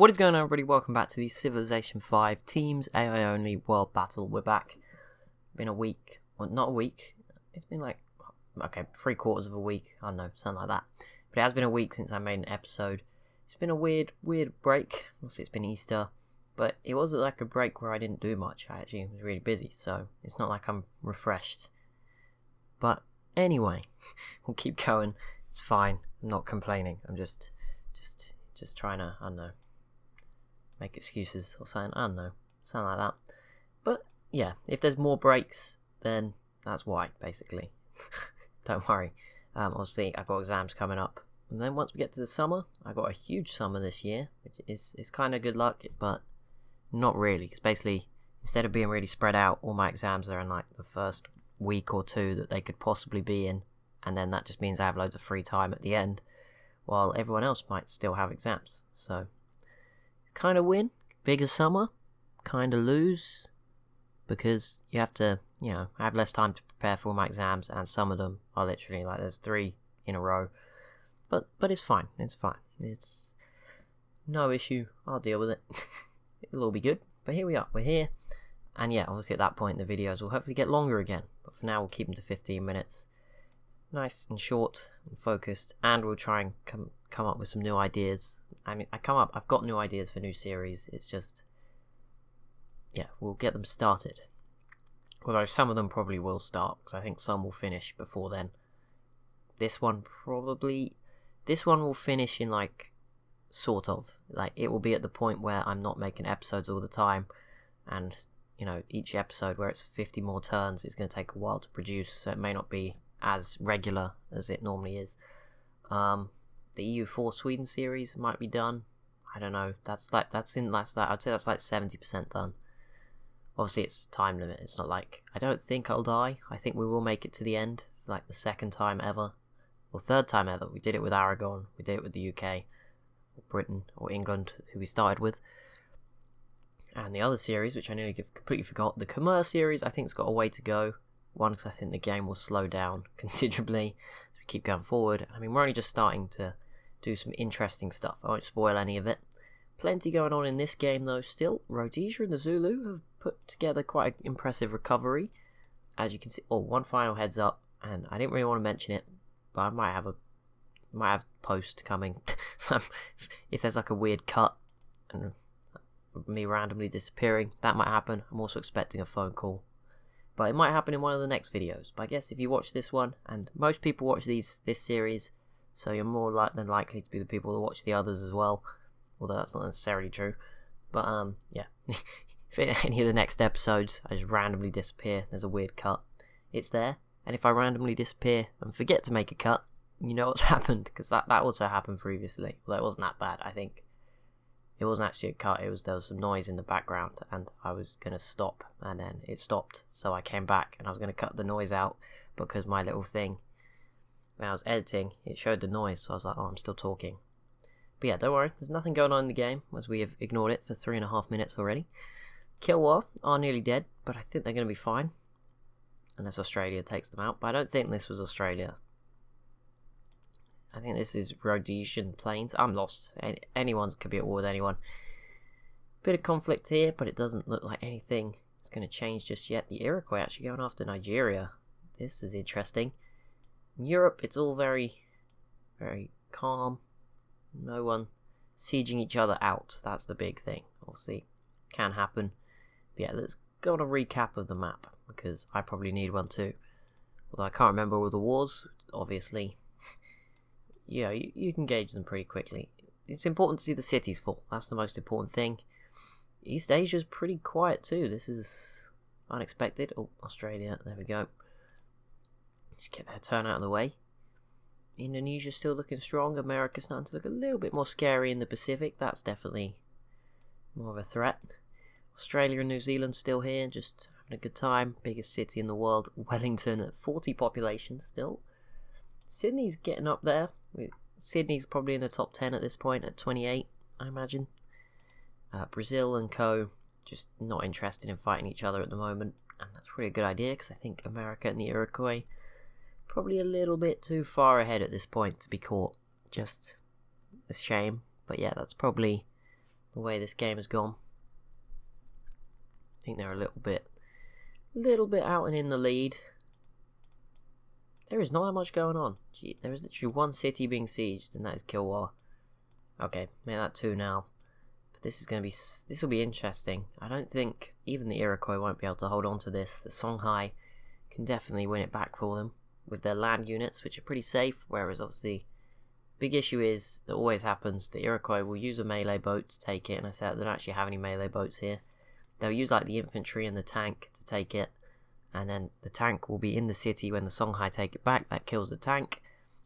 What is going on, everybody? Welcome back to the Civilization 5 Teams AI Only World Battle. We're back. Been a week. Well, not a week. It's been like, okay, 3/4 of a week. I don't know, something like that. But it has been a week since I made an episode. It's been a weird break. Obviously, it's been Easter. But it wasn't like a break where I didn't do much. I actually was really busy. So it's not like I'm refreshed. But anyway, we'll keep going. It's fine. I'm not complaining. I'm just trying to, I don't know, make excuses or something. I don't know, something like that. But yeah, if there's more breaks, then that's why, basically. Don't worry. Obviously, I've got exams coming up, and then once we get to the summer, I got a huge summer this year, which is kind of good luck, but not really. Because basically, instead of being really spread out, all my exams are in like the first week or two that they could possibly be in, and then that just means I have loads of free time at the end, while everyone else might still have exams. So kind of win, bigger summer, kind of lose, because you have to, I have less time to prepare for all my exams, and some of them are literally like there's 3 in a row. But it's fine, it's no issue, I'll deal with it. It'll all be good. But here we are, we're here, and yeah, obviously at that point the videos will hopefully get longer again, but for now we'll keep them to 15 minutes. Nice and short and focused, and we'll try and come up with some new ideas. I mean, I've got new ideas for new series. It's just, yeah, we'll get them started. Although some of them probably will start, because I think some will finish before then. This one will finish in like, sort of. Like, it will be at the point where I'm not making episodes all the time, and, each episode where it's 50 more turns is going to take a while to produce, so it may not be as regular as it normally is. The EU4 Sweden series might be done. I don't know. I'd say that's like 70% done. Obviously, it's time limit. It's not like, I don't think I'll die. I think we will make it to the end, like the 2nd time ever, or 3rd time ever. We did it with Aragon. We did it with the UK, or Britain, or England, who we started with. And the other series, which I nearly completely forgot, the Commerce series, I think it's got a way to go. One, because I think the game will slow down considerably as we keep going forward. I mean, we're only just starting to do some interesting stuff. I won't spoil any of it. Plenty going on in this game, though, still. Rhodesia and the Zulu have put together quite an impressive recovery. As you can see, one final heads up, and I didn't really want to mention it, but I might have a post coming. So if there's like a weird cut and me randomly disappearing, that might happen. I'm also expecting a phone call. But it might happen in one of the next videos. But I guess if you watch this one, and most people watch this series, so you're more than likely to be the people that watch the others as well. Although that's not necessarily true. But yeah. If in any of the next episodes I just randomly disappear, there's a weird cut, it's there. And if I randomly disappear and forget to make a cut, you know what's happened. Because that also happened previously. Although it wasn't that bad, I think. It wasn't actually a cut, there was some noise in the background, and I was going to stop, and then it stopped, so I came back, and I was going to cut the noise out, because my little thing, when I was editing, it showed the noise, so I was like, oh, I'm still talking. But yeah, don't worry, there's nothing going on in the game, as we have ignored it for 3.5 minutes already. Kilwa are nearly dead, but I think they're going to be fine, unless Australia takes them out, but I don't think this was Australia. I think this is Rhodesian Plains. I'm lost. Anyone could be at war with anyone. Bit of conflict here, but it doesn't look like anything is going to change just yet. The Iroquois actually going after Nigeria. This is interesting. In Europe, it's all very, very calm. No one sieging each other out. That's the big thing. Obviously, can happen. But yeah, let's go on a recap of the map, because I probably need one too. Although I can't remember all the wars, obviously. Yeah, you can gauge them pretty quickly. It's important to see the cities full. That's the most important thing. East Asia's pretty quiet too. This is unexpected. Oh, Australia. There we go. Just get their turn out of the way. Indonesia's still looking strong. America's starting to look a little bit more scary in the Pacific. That's definitely more of a threat. Australia and New Zealand still here, just having a good time. Biggest city in the world. Wellington at 40 population still. Sydney's getting up there. Sydney's probably in the top 10 at this point at 28, I imagine. Brazil and co. just not interested in fighting each other at the moment, and that's probably a good idea, because I think America and the Iroquois probably a little bit too far ahead at this point to be caught. Just a shame, but yeah, that's probably the way this game has gone. I think they're a little bit out and in the lead. There is not that much going on. Gee, there is literally one city being sieged, and that is Kilwa. Okay, make that 2 now. But this will be interesting. I don't think even the Iroquois won't be able to hold on to this. The Songhai can definitely win it back for them with their land units, which are pretty safe. Whereas obviously, big issue is that always happens. The Iroquois will use a melee boat to take it, and I said they don't actually have any melee boats here. They'll use like the infantry and the tank to take it. And then the tank will be in the city when the Songhai take it back. That kills the tank.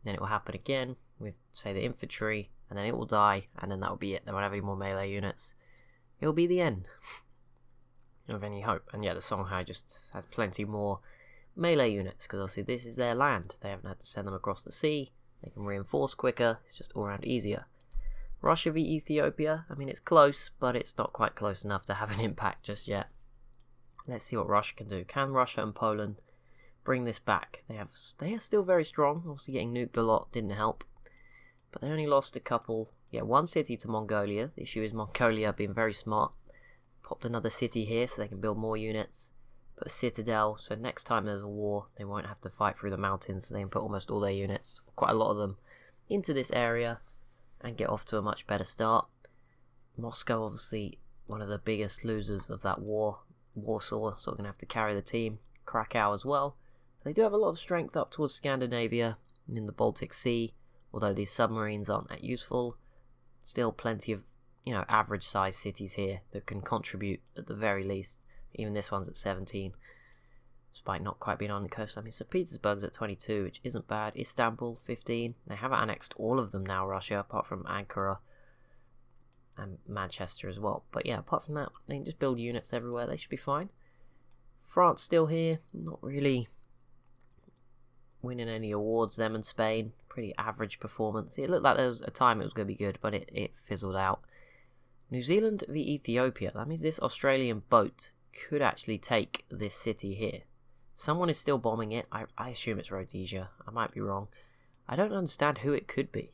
Then it will happen again with, say, the infantry. And then it will die. And then that will be it. They won't have any more melee units. It will be the end of any hope. And yeah, the Songhai just has plenty more melee units. Because obviously this is their land. They haven't had to send them across the sea. They can reinforce quicker. It's just all around easier. Russia v Ethiopia. I mean, it's close. But it's not quite close enough to have an impact just yet. Let's see what Russia can do. Can Russia and Poland bring this back? They are still very strong. Obviously getting nuked a lot didn't help. But they only lost a couple. Yeah, one city to Mongolia. The issue is Mongolia being very smart. Popped another city here so they can build more units. Put a citadel. So next time there's a war, they won't have to fight through the mountains. They can put almost all their units, quite a lot of them, into this area and get off to a much better start. Moscow, obviously, one of the biggest losers of that war. Warsaw, so going to have to carry the team. Krakow as well. They do have a lot of strength up towards Scandinavia and in the Baltic Sea, although these submarines aren't that useful. Still plenty of, average sized cities here that can contribute at the very least. Even this one's at 17, despite not quite being on the coast. I mean, St. Petersburg's at 22, which isn't bad. Istanbul, 15. They have annexed all of them now, Russia, apart from Ankara and Manchester as well. But yeah, apart from that, they can just build units everywhere. They should be fine. France still here. Not really winning any awards, them and Spain. Pretty average performance. It looked like there was a time it was going to be good, but it fizzled out. New Zealand v Ethiopia. That means this Australian boat could actually take this city here. Someone is still bombing it. I assume it's Rhodesia. I might be wrong. I don't understand who it could be,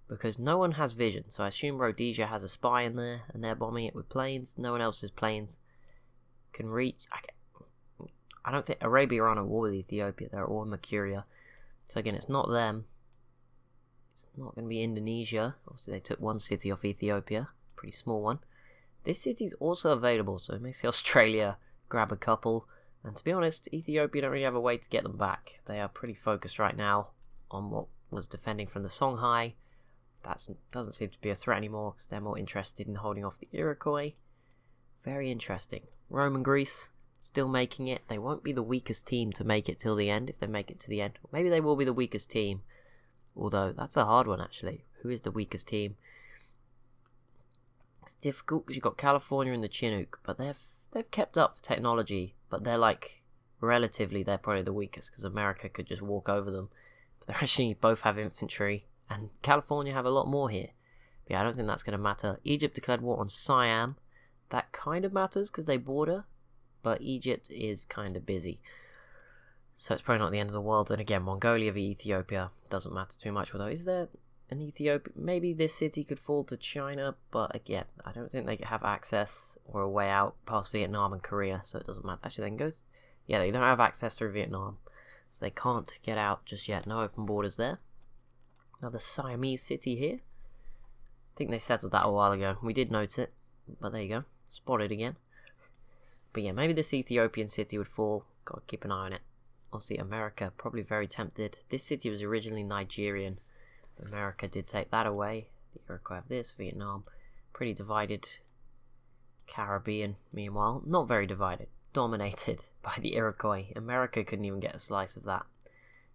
because no one has vision, so I assume Rhodesia has a spy in there, and they're bombing it with planes. No one else's planes can reach. I don't think Arabia are on a war with Ethiopia. They're all in Mercuria. So again, it's not them. It's not going to be Indonesia. Obviously, they took one city off Ethiopia. Pretty small one. This city's also available, so it makes Australia grab a couple. And to be honest, Ethiopia don't really have a way to get them back. They are pretty focused right now on what was defending from the Songhai. That doesn't seem to be a threat anymore, because they're more interested in holding off the Iroquois. Very interesting. Rome and Greece still making it. They won't be the weakest team to make it till the end, if they make it to the end. Maybe they will be the weakest team. Although, that's a hard one, actually. Who is the weakest team? It's difficult, because you've got California and the Chinook, but they've kept up for technology. But they're they're probably the weakest, because America could just walk over them. But they actually both have infantry. And California have a lot more here. But yeah, I don't think that's going to matter. Egypt declared war on Siam. That kind of matters because they border. But Egypt is kind of busy. So it's probably not the end of the world. And again, Mongolia v Ethiopia doesn't matter too much. Although, is there an Ethiopia? Maybe this city could fall to China. But again, I don't think they have access or a way out past Vietnam and Korea. So it doesn't matter. Actually, they can go. Yeah, they don't have access through Vietnam. So they can't get out just yet. No open borders there. Another Siamese city here. I think they settled that a while ago. We did note it, but there you go. Spotted again. But yeah, maybe this Ethiopian city would fall. Gotta keep an eye on it. Obviously, America, probably very tempted. This city was originally Nigerian. But America did take that away. The Iroquois have this. Vietnam, pretty divided. Caribbean, meanwhile, not very divided. Dominated by the Iroquois. America couldn't even get a slice of that.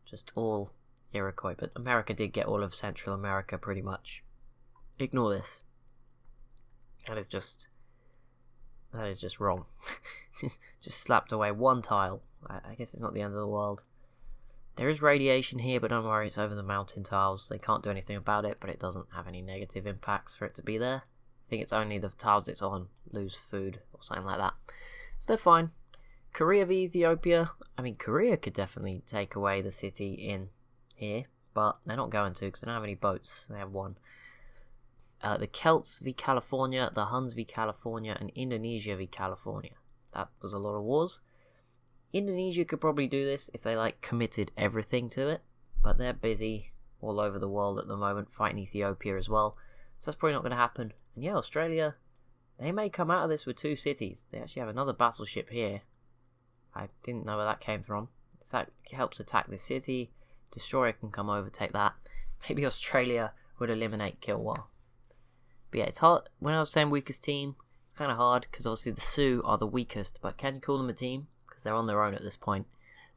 Just all Iroquois, but America did get all of Central America pretty much. Ignore this. That is just wrong. just slapped away one tile. I guess it's not the end of the world. There is radiation here, but don't worry, it's over the mountain tiles. They can't do anything about it, but it doesn't have any negative impacts for it to be there. I think it's only the tiles it's on lose food or something like that. So they're fine. Korea v Ethiopia. I mean, Korea could definitely take away the city in here, but they're not going to because they don't have any boats. They have one. the Celts v California, the Huns v California, and Indonesia v California. That was a lot of wars. Indonesia could probably do this if they like committed everything to it, but they're busy all over the world at the moment fighting Ethiopia as well, so that's probably not going to happen. And yeah, Australia, they may come out of this with 2 cities. They actually have another battleship here. I didn't know where that came from. If that helps attack this city, destroyer can come over, take that. Maybe Australia would eliminate Kilwa. But yeah, it's hard. When I was saying weakest team, it's kind of hard because obviously the Sioux are the weakest, but can you call them a team? Because they're on their own at this point.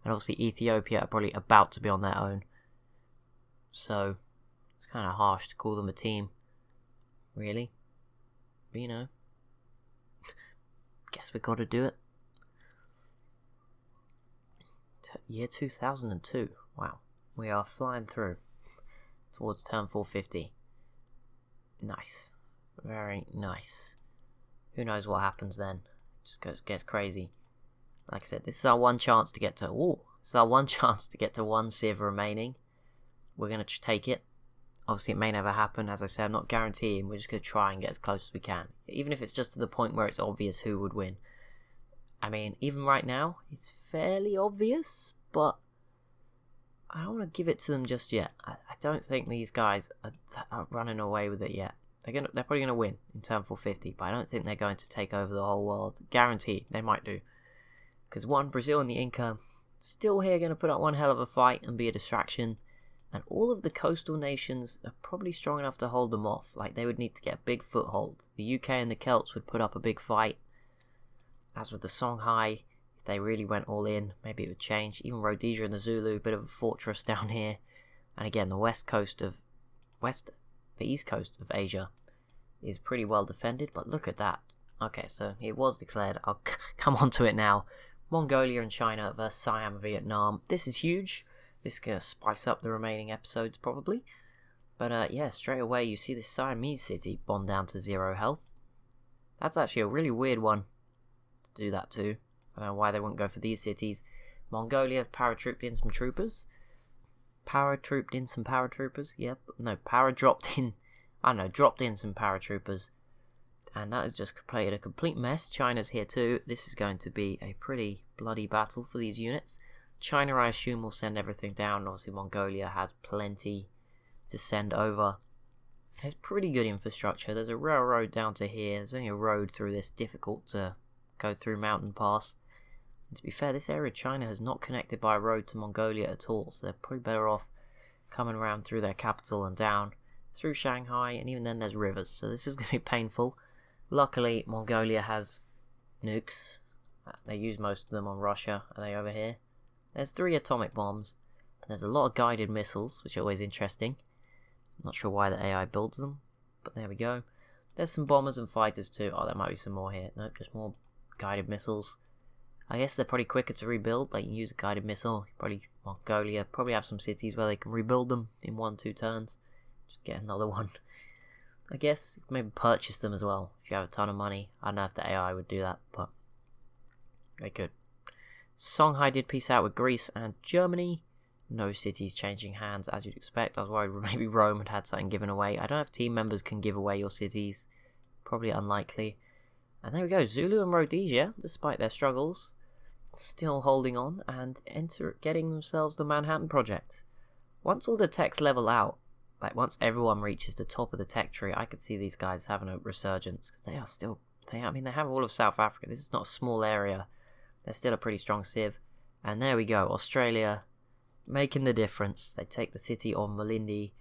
And obviously Ethiopia are probably about to be on their own. So it's kind of harsh to call them a team. Really? But you know, guess we got to do it. Year 2002. Wow. We are flying through towards turn 450. Nice. Very nice. Who knows what happens then? Just gets crazy. Like I said, this is our one chance to get to... Ooh, this is our one chance to get to 1 civ remaining. We're going to take it. Obviously, it may never happen. As I said, I'm not guaranteeing. We're just going to try and get as close as we can. Even if it's just to the point where it's obvious who would win. I mean, even right now, it's fairly obvious, but I don't want to give it to them just yet. I don't think these guys are running away with it yet. They're probably going to win in turn 450, but I don't think they're going to take over the whole world. Guaranteed, they might do. Because Brazil and the Inca, still here going to put up one hell of a fight and be a distraction. And all of the coastal nations are probably strong enough to hold them off. Like, they would need to get a big foothold. The UK and the Celts would put up a big fight. As with the Songhai, if they really went all in, maybe it would change. Even Rhodesia and the Zulu, a bit of a fortress down here. And again, the east coast of Asia is pretty well defended, but look at that. Okay, so it was declared. I'll come on to it now. Mongolia and China versus Siam and Vietnam. This is huge. This is going to spice up the remaining episodes, probably. But yeah, straight away you see this Siamese city bombed down to 0 health. That's actually a really weird one to do that to. I don't know why they wouldn't go for these cities. Mongolia have paratrooped in some troopers. Dropped in some paratroopers. And that has just played a complete mess. China's here too. This is going to be a pretty bloody battle for these units. China, I assume, will send everything down. Obviously, Mongolia has plenty to send over. There's pretty good infrastructure. There's a railroad down to here. There's only a road through this, difficult to go through mountain pass. And to be fair, this area of China has not connected by a road to Mongolia at all, so they're probably better off coming around through their capital and down through Shanghai, and even then there's rivers, so this is going to be painful. Luckily, Mongolia has nukes. They use most of them on Russia. Are they over here? There's 3 atomic bombs. There's a lot of guided missiles, which are always interesting. I'm not sure why the AI builds them, but there we go. There's some bombers and fighters too. Oh, there might be some more here. Nope, just more guided missiles. I guess they're probably quicker to rebuild. Like, you use a guided missile. Mongolia probably have some cities where they can rebuild them in 1-2 turns. Just get another one. I guess maybe purchase them as well if you have a ton of money. I don't know if the AI would do that, but they could. Songhai did peace out with Greece and Germany. No cities changing hands as you'd expect. I was worried maybe Rome had something given away. I don't know if team members can give away your cities. Probably unlikely. And there we go. Zulu and Rhodesia, despite their struggles, still holding on and getting themselves the Manhattan Project. Once all the techs level out, like once everyone reaches the top of the tech tree, I could see these guys having a resurgence, because they are still, they have all of South Africa. This is not a small area. They're still a pretty strong civ. And there we go, Australia making the difference. They take the city of Malindi.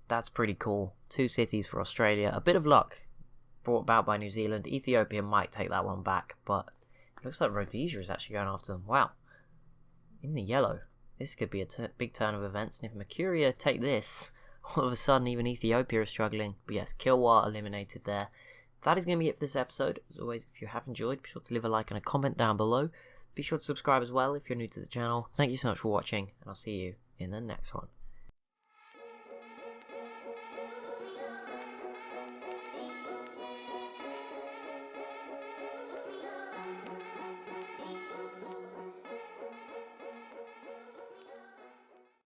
That's pretty cool. 2 cities for Australia. A bit of luck brought about by New Zealand. Ethiopia might take that one back, but it looks like Rhodesia is actually going after them. Wow. In the yellow. This could be a big turn of events, and if Mercuria take this, all of a sudden even Ethiopia is struggling. But yes, Kilwa eliminated there. That is going to be it for this episode. As always, if you have enjoyed, be sure to leave a like and a comment down below. Be sure to subscribe as well if you're new to the channel. Thank you so much for watching, and I'll see you in the next one.